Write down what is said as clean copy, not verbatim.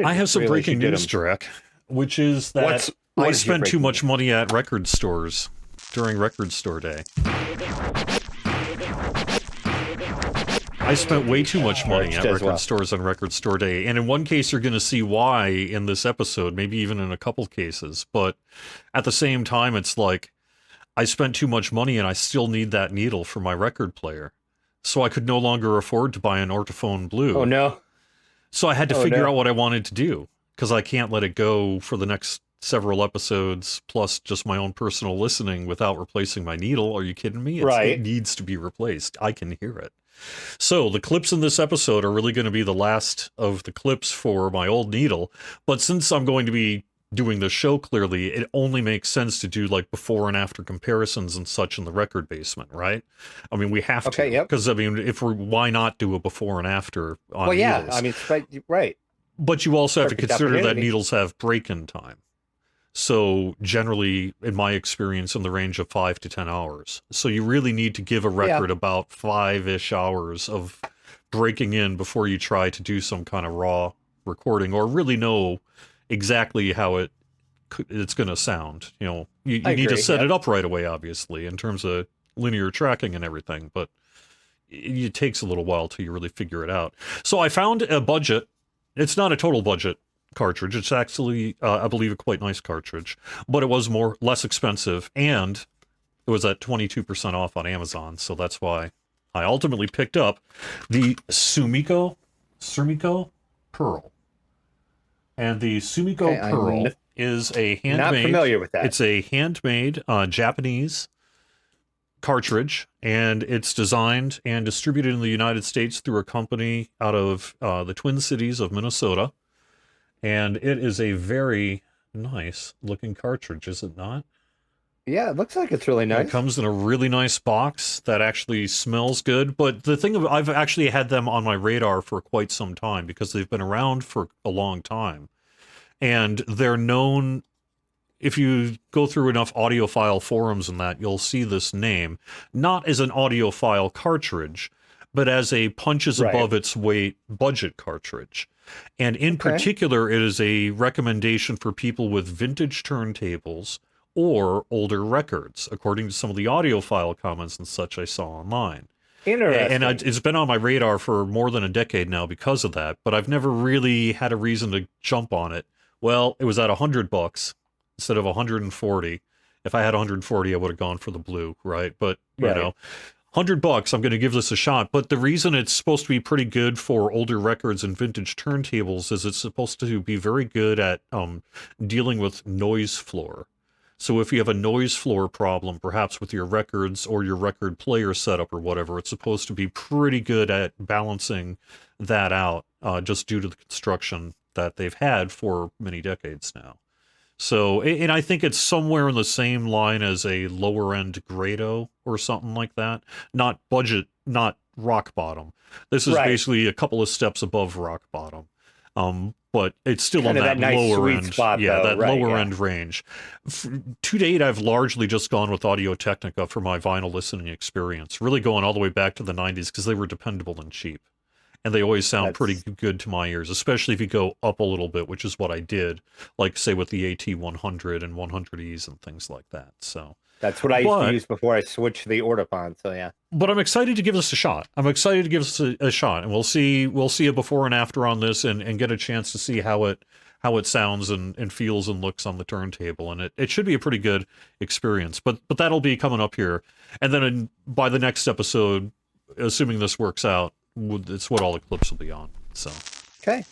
I have some Really breaking should get news, 'em. Drac, which is What that I is your spent too breaking much news? money at record stores during record store day. I spent way too much money Church at does record well. stores on record store day. And in one case, you're going to see why in this episode, maybe even in a couple cases. But at the same time, it's like I spent too much money and I still need that needle for my record player. So I could no longer afford to buy an Ortophone Oh Blue. no. So I had to Oh figure no. out what I wanted to do because I can't let it go for the next several episodes plus just my own personal listening without replacing my needle. Are you kidding me? It Right. needs to be replaced. I can hear it. So the clips in this episode are really going to be the last of the clips for my old needle. But since I'm going to be doing the show clearly, it only makes sense to do like before and after comparisons and such in the record basement, right? I mean, we have Okay. to Yep. because I mean, if we're why not do a before and after on Well, yeah. needles? I mean, right. But you also have to Perfect consider that opportunity. needles have break-in time. So generally, in my experience, in the range of 5 to 10 hours. So you really need to give a Yeah. record about 5-ish hours of breaking in before you try to do some kind of raw recording or really know exactly how it's going to sound. You know, you I need to agree. set Yep. it up right away, obviously, in terms of linear tracking and everything. But it takes a little while till you really figure it out. So I found a budget. It's not a total budget cartridge. It's actually, I believe, a quite nice cartridge, but it was less expensive, and it was at 22% off on Amazon. So that's why I ultimately picked up the Sumiko Pearl, and the Sumiko Okay, Pearl is a not handmade. familiar with that. It's a handmade Japanese cartridge, and it's designed and distributed in the United States through a company out of the Twin Cities of Minnesota. And it is a very nice looking cartridge, is it not? Yeah, it looks like it's really It nice. comes in a really nice box that actually smells good. But the thing of I've actually had them on my radar for quite some time because they've been around for a long time. And they're known, if you go through enough audiophile forums and that, you'll see this name, not as an audiophile cartridge, but as a punches Right. above its weight budget cartridge. And in Okay. particular, it is a recommendation for people with vintage turntables or older records, according to some of the audiophile comments and such I saw online. Interesting. And it's been on my radar for more than a decade now because of that, but I've never really had a reason to jump on it. Well, it was at $100 instead of 140. If I had 140, I would have gone for the blue, right? But you Right. know, $100, I'm going to give this a shot. But the reason it's supposed to be pretty good for older records and vintage turntables is it's supposed to be very good at dealing with noise floor. So if you have a noise floor problem, perhaps with your records or your record player setup or whatever, it's supposed to be pretty good at balancing that out, just due to the construction that they've had for many decades now. So, and I think it's somewhere in the same line as a lower end Grado or something like that. Not budget, not rock bottom. This is Right. basically a couple of steps above rock bottom. But it's still Kind on of that that nice lower sweet end. spot, Yeah, though. that Right, lower yeah. end range. To date, I've largely just gone with Audio Technica for my vinyl listening experience. Really going all the way back to the 90s because they were dependable and cheap. And they always sound pretty good to my ears, especially if you go up a little bit, which is what I did, like say with the AT100 and 100Es and things like that. So That's what I used to use before I switched to the Ortophone. So yeah. But I'm excited to give this a shot. I'm excited to give this a shot, and we'll see a before and after on this, and get a chance to see how it sounds and feels and looks on the turntable, and it should be a pretty good experience. But that'll be coming up here, and then by the next episode, assuming this works out, it's what all the clips will be on. So Okay.